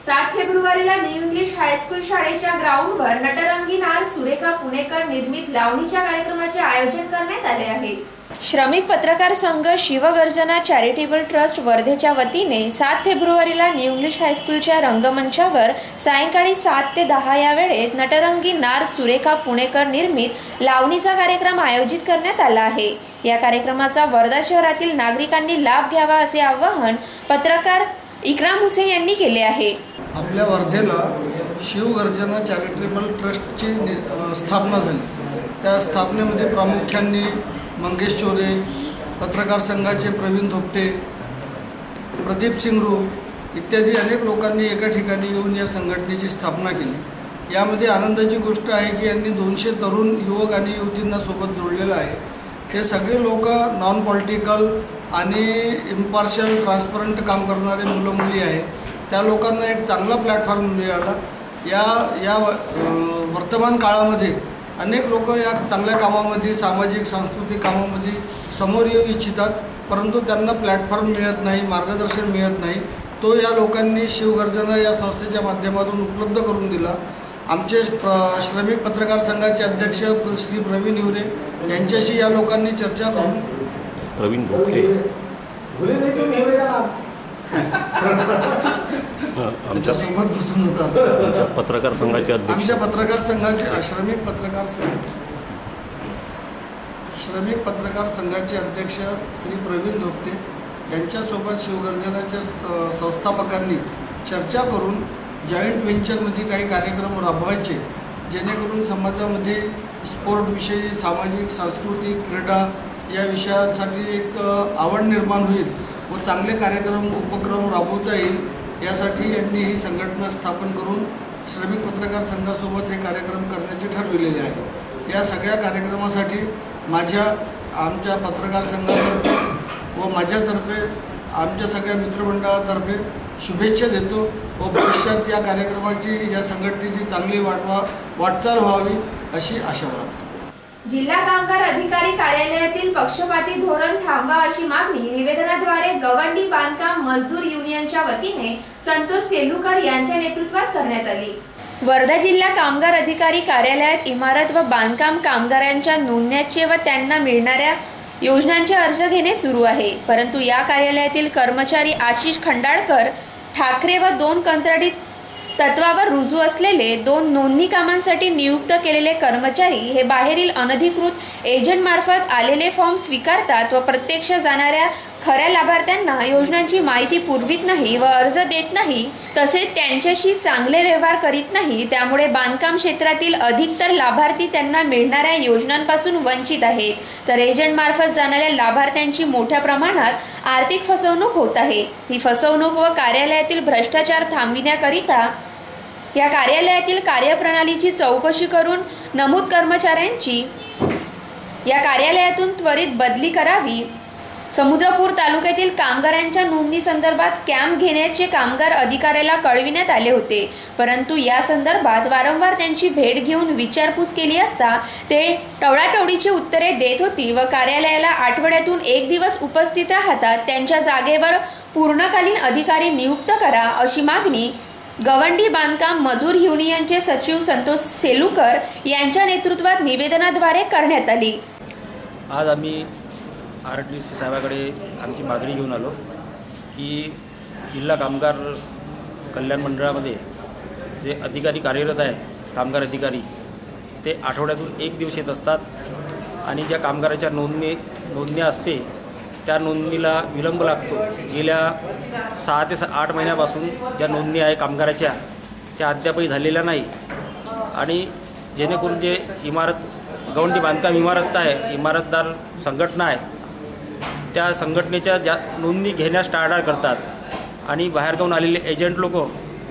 7 फेब्रुवारीला न्यू इंग्लिश हायस्कूल शाळेच्या ग्राउंडवर नटरंगी नार सुरेखा पुणेकर निर्मित लावणीच्या कार्यक्रमाचे आयोजन करण्यात आले आहे। श्रमिक पत्रकार संघ शिवगर्जना चॅरिटेबल ट्रस्ट वर्धेच्या वतीने 7 फेब्रुवारीला न्यू इंग्लिश हायस्कूलच्या रंगमंचावर सायंकाळी 7 ते 10 या वेळेत नटरंगी नार सुरेखा पुणेकर निर्मित लावणीचा कार्यक्रम आयोजित करण्यात आला आहे। या कार्यक्रमाचा वर्धा शहरातील नागरिकांनी लाभ घ्यावा असे आवाहन पत्रकार इक्राम हुसेन यांनी केले आहे। आपल्या वर्धेला शिवगर्जना चॅरिटेबल ट्रस्टची स्थापना झाली। त्या स्थापनेमध्ये प्रामुख्याने मंगेश चोरे, पत्रकार संघाचे प्रवीण धोपटे, प्रदीप सिंगरू इत्यादी अनेक लोकांनी एका ठिकाणी येऊन या संघटनेची स्थापना केली। यामध्ये आनंदाची गोष्ट आहे की यांनी 200 तरुण युवक आणि युवतींना सोबत जोडलेलं आहे। ते सगळे लोक नॉन पॉलिटिकल आणि इम्पार्शियल ट्रान्सपरंट काम करणारे मुलं मुली आहेत। त्या लोकांना एक चांगला प्लॅटफॉर्म मिळाला या वर्तमान काळामध्ये अनेक लोक या चांगल्या कामामध्ये, सामाजिक सांस्कृतिक कामामध्ये समोर येऊ इच्छितात, परंतु त्यांना प्लॅटफॉर्म मिळत नाही, मार्गदर्शन मिळत नाही. तो या लोकांनी शिवगर्जना या संस्थेच्या माध्यमातून उपलब्ध करून दिला. आमचे श्रमिक पत्रकार संघाचे अध्यक्ष श्री प्रवीण हिवरे यांच्याशी या लोकांनी चर्चा करून प्रवीण भोकले आमच्या सोबत बसून होतात. पत्रकार संघाचे अध्यक्ष, आमच्या पत्रकार संघाचे श्रमिक पत्रकार संघाचे अध्यक्ष श्री प्रवीण धोपटे यांच्यासोबत शिवगर्जनाच्या संस्थापकांनी चर्चा करून जॉईंट व्हेंचरमध्ये काही कार्यक्रम राबवायचे, जेणेकरून समाजामध्ये स्पोर्टविषयी, सामाजिक, सांस्कृतिक, क्रीडा या विषयांसाठी एक आवड निर्माण होईल व चांगले कार्यक्रम, उपक्रम राबवता येईल. यासाठी यांनी ही संघटना स्थापन करून श्रमिक पत्रकार संघासोबत हे कार्यक्रम करण्याचे ठरविलेले आहे. या सगळ्या कार्यक्रमासाठी आमच्या पत्रकार संघातर्फे व माझ्यातर्फे, आमच्या सगळ्या मित्रमंडळातर्फे शुभेच्छा देतो व भविष्यात या कार्यक्रमाची, या संघटनेची चांगली वाटचाल व्हावी अशी आशा बाळगतो. जिल्हा कामगार अधिकारी कार्यालयातील पक्षपाती धोरण थांबवा अशी मागणी निवेदनाद्वारे गवंडी बांधकाम मजदूर युनियनच्या वतीने संतोष सेलुकर यांच्या नेतृत्वात करण्यात आली. वर्धा जिल्हा कामगार अधिकारी कार्यालयात इमारत व बांधकाम कामगारांच्या नोंदण्याचे व त्यांना मिळणाऱ्या योजनांचे अर्ज घेणे सुरू आहे. परंतु या कार्यालयातील कर्मचारी आशिष खंडाळकर ठाकरे व 2 कंत्राटी तत्वावर रुजू असलेले 2 नोंदणी कामांसाठी नियुक्त केलेले कर्मचारी हे बाहेरील अनधिकृत एजंटमार्फत आलेले फॉर्म स्वीकारतात व प्रत्यक्ष जाणाऱ्या खऱ्या लाभार्थ्यांना योजनांची माहिती पुरवित नाही व अर्ज देत नाही, तसेच त्यांच्याशी चांगले व्यवहार करीत नाही. त्यामुळे बांधकाम क्षेत्रातील अधिकतर लाभार्थी त्यांना मिळणाऱ्या योजनांपासून वंचित आहेत, तर एजंटमार्फत जाणाऱ्या लाभार्थ्यांची मोठ्या प्रमाणात आर्थिक फसवणूक होत आहे. ही फसवणूक व कार्यालयातील भ्रष्टाचार थांबविण्याकरिता या कार्यालयातील कार्यप्रणालीची चौकशी करून नमूद कर्मचाऱ्यांची या कार्यालयातून त्वरित बदली करावी. समुद्रपूर तालुक्यातील कामगारांच्या नोंदणी संदर्भात कॅम्प घेण्याचे कामगार अधिकाऱ्याला कळविण्यात आले होते, परंतु या संदर्भात वारंवार त्यांची भेट घेऊन विचारपूस केली असता ते टवळाटवळीची उत्तरे देत होती व कार्यालयाला आठवड्यातून 1 दिवस उपस्थित राहतात. त्यांच्या जागेवर पूर्णकालीन अधिकारी नियुक्त करा अशी मागणी गवंडी बांधकाम मजूर युनियनचे सचिव संतोष सेलुकर यांच्या नेतृत्वात निवेदनाद्वारे करण्यात आली. आज आम्ही RDC साहेबाकडे आमची मागणी घेऊन आलो की जिल्हा कामगार कल्याण मंडळामध्ये जे अधिकारी कार्यरत आहे, कामगार अधिकारी, ते आठवड्यातून 1 दिवस येत असतात आणि ज्या कामगाराच्या नोंदणी असते त्या नोंदणीला विलंब लागतो. गेल्या 6 ते 8 महिन्यापासून ज्या नोंदणी आहे कामगाराच्या त्या अद्यापही झालेल्या नाही आणि जेणेकरून जे गवंडी बांधकाम इमारतदार संघटना आहे त्या संघटनेच्या नोंदणी घेण्यास टाळाटाळ करतात आणि बाहेरगावून आलेले एजंट लोक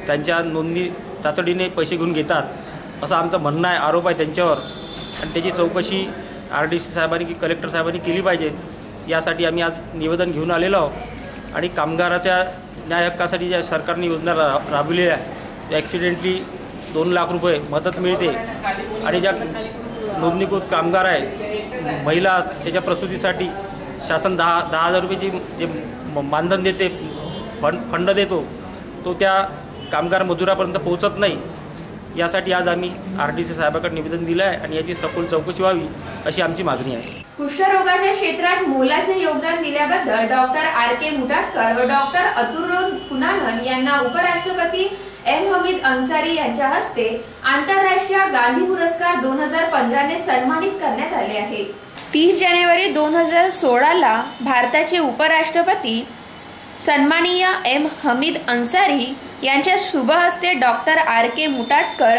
त्यांच्या नोंदणी तातडीने पैसे घेऊन घेतात असं आमचं म्हणणं आहे, आरोप आहे त्यांच्यावर. आणि त्याची चौकशी RDC साहेबांनी की कलेक्टर साहेबांनी केली पाहिजे. यासाठी आम्ही आज निवेदन घेऊन आलेलो आहोत. आणि कामगाराच्या न्याय हक्कासाठी ज्या सरकारने योजना राबविलेल्या आहे, ॲक्सिडेंटली 2 लाख रुपये मदत मिळते आणि ज्या नोंदणीकृत कामगार आहे महिला त्याच्या प्रसूतीसाठी शासन 10,000 रुपयाची जे मानधन देते, फंड देतो, तो त्या कामगार मजुरापर्यंत पोहोचत नाही. यासाठी आज आम्ही RDC साहेबांकडे निवेदन दिलं आहे आणि याची सखोल चौकशी व्हावी अशी आमची मागणी आहे. कुष्ठरोगाच्या क्षेत्रात मोलाचे योगदान दिल्याबद्दल डॉक्टर RK मुटाटकर व डॉक्टर अतुर्रो कुणालन यांना उपराष्ट्रपती M. हमीद अन्सारी यांच्या हस्ते आंतरराष्ट्रीय गांधी पुरस्कार 2015 ने सन्मानित करण्यात आले आहे. 30 जानेवारी 2016ला भारताचे उपराष्ट्रपती सन्माननीय M. हमीद अन्सारी यांच्या शुभ हस्ते डॉक्टर RK मुटाटकर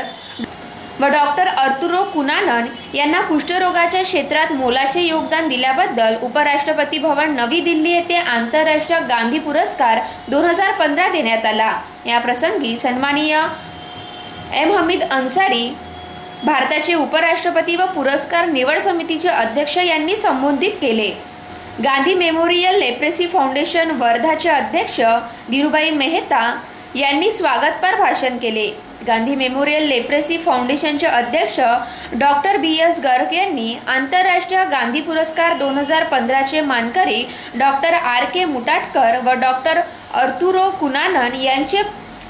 व डॉक्टर अतुर्रो कुणालन यांना कुष्ठरोगाच्या क्षेत्रात मोलाचे योगदान दिल्याबद्दल उपराष्ट्रपती भवन नवी दिल्ली येथे आंतरराष्ट्रीय गांधी पुरस्कार 2015 देण्यात आला. या प्रसंगी सन्माननीय M. हमीद अन्सारी, भारताचे उपराष्ट्रपती व पुरस्कार निवड समितीचे अध्यक्ष यांनी संबोधित केले. गांधी मेमोरियल लेप्रेसी फाउंडेशन वर्धाचे अध्यक्ष धीरूभाई मेहता यांनी स्वागतपर भाषण केले. गांधी मेमोरियल लेप्रेसी फाउंडेशनचे अध्यक्ष डॉक्टर BS गर्ग यांनी आंतरराष्ट्रीय गांधी पुरस्कार 2015चे मानकरी डॉक्टर RK मुटाटकर व डॉक्टर अर्तुरो कुनानन यांचे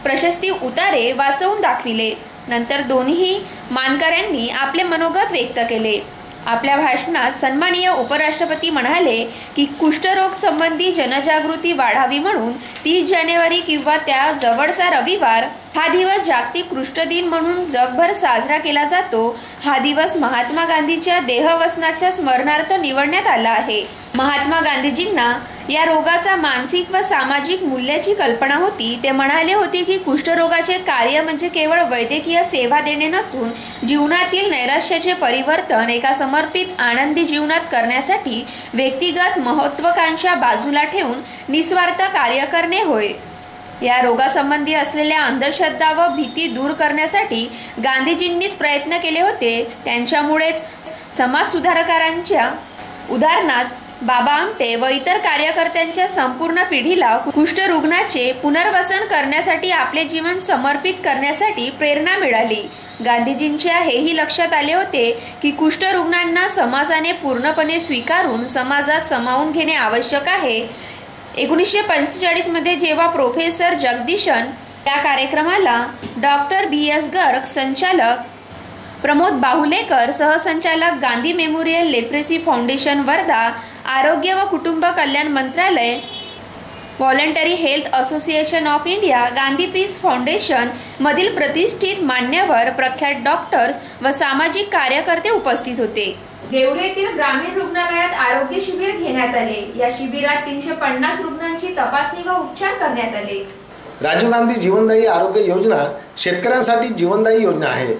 प्रशस्ती उतारे वाचवून दाखविले। नंतर दोन्ही मानकऱ्यांनी आपले मनोगत व्यक्त केले। आपल्या भाषणात सन्माननीय उपराष्ट्रपती म्हणाले की कुष्ठरोग संबंधी जनजागृती वाढावी म्हणून 30 जानेवारी किंवा त्या जवळचा रविवार हा दिवस जागतिक कुष्ठ दिन म्हणून जगभर साजरा केला जातो। हा दिवस महात्मा गांधीच्या देहवसनाच्या स्मरणार्थ निवडण्यात आला आहे। महात्मा गांधीजींना या रोगाचा मानसिक व सामाजिक मूल्याची कल्पना होती। ते म्हणाले होते की कुष्ठरोगाचे कार्य म्हणजे केवळ वैद्यकीय सेवा देणे नसून जीवनातील नैराश्याचे परिवर्तन एका समर्पित आनंदी जीवनात करण्यासाठी व्यक्तिगत महत्त्वाकांक्षा बाजूला ठेवून निस्वार्थ कार्य करणे होय। या रोगासंबंधी असलेल्या अंधश्रद्धा व भीती दूर करण्यासाठी गांधीजींनीच प्रयत्न केले होते। त्यांच्यामुळेच समाज सुधारकांच्या उदाहरणात बाबा आमटे व इतर कार्यकर्त्यांच्या संपूर्ण पिढीला कुष्ठरुग्णाचे पुनर्वसन करण्यासाठी आपले जीवन समर्पित करण्यासाठी प्रेरणा मिळाली। गांधीजींच्या हेही लक्षात आले होते की कुष्ठरुग्णांना समाजाने पूर्णपणे स्वीकारून समाजात सामावून घेणे आवश्यक आहे। 1945 मध्ये जेव्हा प्रोफेसर जगदीशन या कार्यक्रमाला डॉक्टर BS गर्ग, संचालक प्रमोद बाहुलेकर, सहसंचालक Gandhi memorial leprosy foundation Wardha, आरोग्य व कुटुंब कल्याण मंत्रालय, voluntary health association of India, Gandhi peace foundation मधील प्रतिष्ठित मान्यवर, प्रख्यात डॉक्टर्स व सामाजिक कार्यकर्ते उपस्थित होते। देवळे येथील ग्रामीण रुग्णालयात आरोग्य शिबिर घेण्यात आले। या शिबिरात 350 रुग्णांची तपासणी व उपचार करण्यात आले। राजीव गांधी जीवनदायी आरोग्य योजना शेतकऱ्यांसाठी जीवनदायी योजना आहे।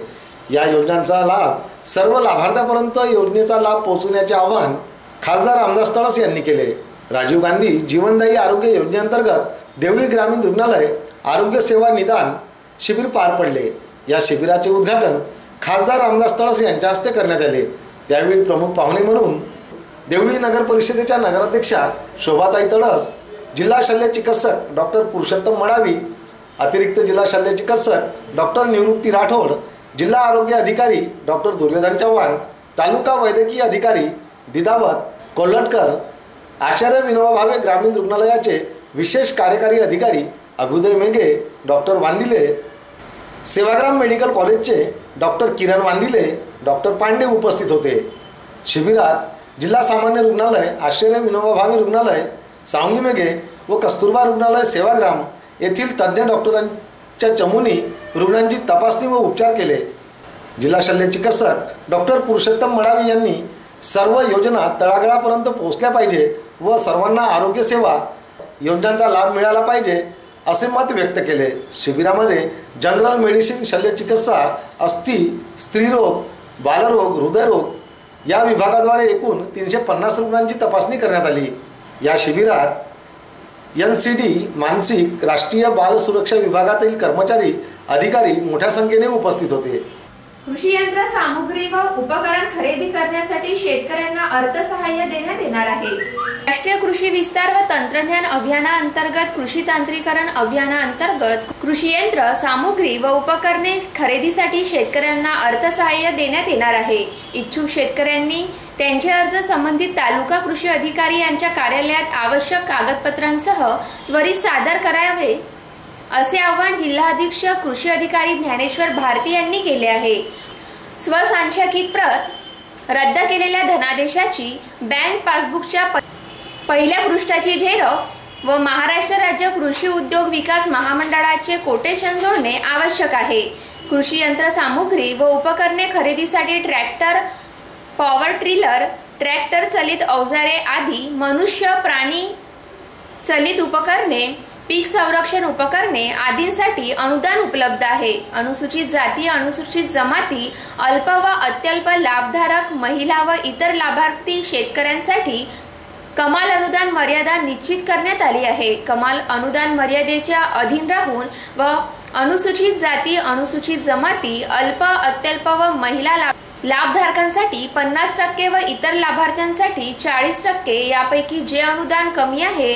या योजनांचा लाभ सर्व लाभार्थ्यांपर्यंत योजनेचा लाभ पोहोचवण्याचे आवाहन खासदार रामदास तळस यांनी केले। राजीव गांधी जीवनदायी आरोग्य योजनेअंतर्गत देवळी ग्रामीण रुग्णालय आरोग्य सेवा निदान शिबिर पार पडले। या शिबिराचे उद्घाटन खासदार रामदास तळस यांच्या हस्ते करण्यात आले। त्यावेळी प्रमुख पाहुणे म्हणून देवळी नगर परिषदेच्या नगराध्यक्षा शोभाताई तळस, जिल्हा शल्य चिकित्सक डॉक्टर पुरुषोत्तम मडावी, अतिरिक्त जिल्हा शल्य चिकित्सक डॉक्टर निवृत्ती राठोड, जिल्हा आरोग्य अधिकारी डॉक्टर दुर्योधन चव्हाण, तालुका वैद्यकीय अधिकारी दिदावत कोल्हटकर, आचार्य विनोबा भावे ग्रामीण रुग्णालयाचे विशेष कार्यकारी अधिकारी अभ्युदय मेघे, डॉक्टर वांदिले, सेवाग्राम मेडिकल कॉलेजचे डॉक्टर किरण वांदिले, डॉक्टर पांडे उपस्थित होते। शिबिरात जिल्हा सामान्य रुग्णालय, आचार्य विनोबा भावे रुग्णालय सांगली मेघे व कस्तुरबा रुग्णालय सेवाग्राम येथील तज्ज्ञ डॉक्टरांच्या चमूने रुग्णांची तपासणी व उपचार केले। जिल्हा शल्य चिकित्सक डॉक्टर पुरुषोत्तम मडावी यांनी सर्व योजना तळागाळापर्यंत पोहोचल्या पाहिजे व सर्वांना आरोग्य सेवा योजनांचा लाभ मिळाला पाहिजे असे मत व्यक्त केले। शिबिरामध्ये जनरल मेडिसिन, शल्य चिकित्सा, अस्थि, स्त्रीरोग, बालरोग, हृदयरोग या विभागाद्वारे एकूण 350 रुग्णांची तपासणी करण्यात आली। या शिबिरात NCD मानसिक, राष्ट्रीय बाल सुरक्षा विभागातील कर्मचारी, अधिकारी मोठ्या संख्येने उपस्थित होते। कृषी यंत्र सामुग्री व उपकरण खरेदी करण्यासाठी शेतकऱ्यांना अर्थसहाय्य देण्यात येणार आहे। राष्ट्रीय कृषी विस्तार व तंत्रज्ञान अभियानाअंतर्गत, कृषी तांत्रिकरण अभियानाअंतर्गत कृषी यंत्र सामुग्री व उपकरणे खरेदीसाठी शेतकऱ्यांना अर्थसहाय्य देण्यात येणार आहे। इच्छुक शेतकऱ्यांनी त्यांचे अर्ज संबंधित तालुका कृषी अधिकारी यांच्या कार्यालयात आवश्यक कागदपत्रांसह त्वरित सादर करावे असे आवाहन जिल्हा अधीक्षक कृषी अधिकारी ज्ञानेश्वर भारती यांनी केले आहे। स्वसांख्यिकीय प्रत, रद्द केलेल्या धनादेशाची, बँक पासबुकच्या पहिल्या पृष्ठाची झेरॉक्स व महाराष्ट्र राज्य कृषी उद्योग विकास महामंडळाचे कोटेशन जोडणे आवश्यक आहे। कृषी यंत्र सामुग्री व उपकरणे खरेदीसाठी ट्रॅक्टर, पॉवर टिलर, ट्रॅक्टर चलित अवजारे आदी मनुष्य प्राणी चलित उपकरणे, पीक संरक्षण उपकरणे आदींसाठी अनुदान उपलब्ध आहे। अनुसूचित जाती, अनुसूचित जमाती, अल्प व अत्यल्प लाभधारक, महिला व इतर लाभार्थी शेतकऱ्यांसाठी कमाल अनुदान मर्यादा निश्चित करण्यात आली आहे। कमाल अनुदान मर्यादेच्या अधीन राहून व अनुसूचित जाती, अनुसूचित जमाती, अल्प, अत्यल्प व महिला लाभधारकांसाठी 50% व इतर लाभार्थ्यांसाठी 40% यापैकी जे अनुदान कमी आहे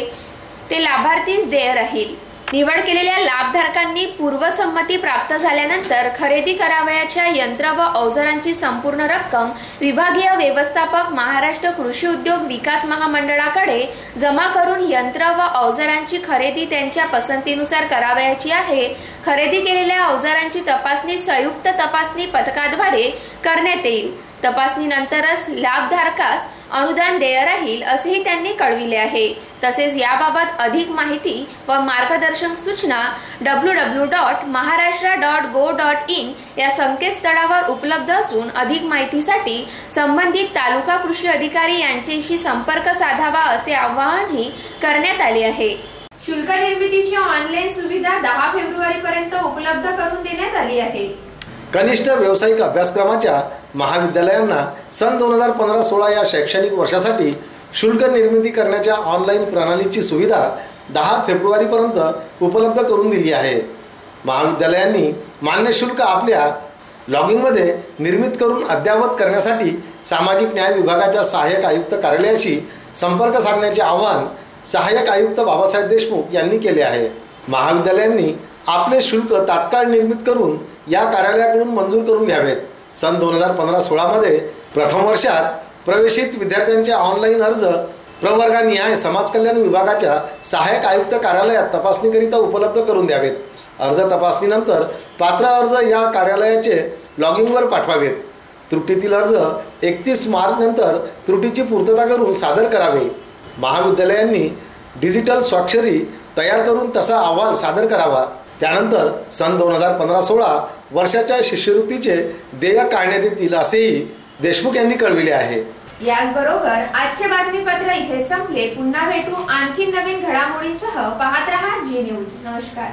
ते लाभार्थीस देय राहील। निवड केलेल्या लाभधारकांनी पूर्वसंमती प्राप्त झाल्यानंतर खरेदी करावयाच्या यंत्र व अवजारांची संपूर्ण रक्कम विभागीय व्यवस्थापक महाराष्ट्र कृषी उद्योग विकास महामंडळाकडे जमा करून यंत्र व अवजारांची खरेदी त्यांच्या पसंतीनुसार करावयाची आहे। खरेदी केलेल्या अवजारांची तपासणी संयुक्त तपासणी पथकाद्वारे करण्यात येईल। तपासणीनंतरच लाभधारकास अनुदान देय राहील असेही त्यांनी कळविले आहे। तसेच याबाबत अधिक माहिती व मार्गदर्शक सूचना www.maharashtra.go.in या संकेतस्थळावर उपलब्ध असून अधिक माहितीसाठी संबंधित तालुका कृषी अधिकारी यांच्याशी संपर्क साधावा असे आवाहनही करण्यात आले आहे। शुल्क निर्मितीची ऑनलाईन सुविधा 10 फेब्रुवारी पर्यंत उपलब्ध करून देण्यात आली आहे। कनिष्ठ व्यावसायिक अभ्यासक्रमाच्या महाविद्यालयांना सन 2015-16 या शैक्षणिक वर्षासाठी शुल्क निर्मिती करण्याच्या ऑनलाईन प्रणालीची सुविधा 10 फेब्रुवारीपर्यंत उपलब्ध करून दिली आहे। महाविद्यालयांनी मान्य शुल्क आपल्या लॉगिंगमध्ये निर्मित करून अद्ययावत करण्यासाठी सामाजिक न्याय विभागाच्या सहाय्यक आयुक्त कार्यालयाशी संपर्क साधण्याचे आवाहन सहाय्यक आयुक्त बाबासाहेब देशमुख यांनी केले आहे। महाविद्यालयांनी आपले शुल्क तात्काळ निर्मित करून या कार्यालयाकडून मंजूर करून घ्यावेत। सन 2015-16 मध्ये प्रथम वर्षात प्रवेशित विद्यार्थ्यांचे ऑनलाईन अर्ज प्रवर्गानिहाय समाज कल्याण विभागाच्या सहाय्यक आयुक्त कार्यालयात तपासणीकरिता उपलब्ध करून द्यावेत। अर्ज तपासणीनंतर पात्र अर्ज या कार्यालयाचे लॉगिंगवर पाठवावेत। त्रुटीतील अर्ज 31 मार्च नंतर त्रुटीची पूर्तता करून सादर करावे। महाविद्यालयांनी डिजिटल स्वाक्षरी तयार करून तसा अहवाल सादर करावा। त्यानंतर सन 2015-16 वर्षाच्या शिष्यवृत्तीचे देय काढण्यात येतील असेही देशमुख यांनी कळविले आहे। याचबरोबर आजचे बातमीपत्र इथे संपले। पुन्हा भेटू आणखी नवीन घडामोडींसह। पाहत रहा जी न्यूज। नमस्कार।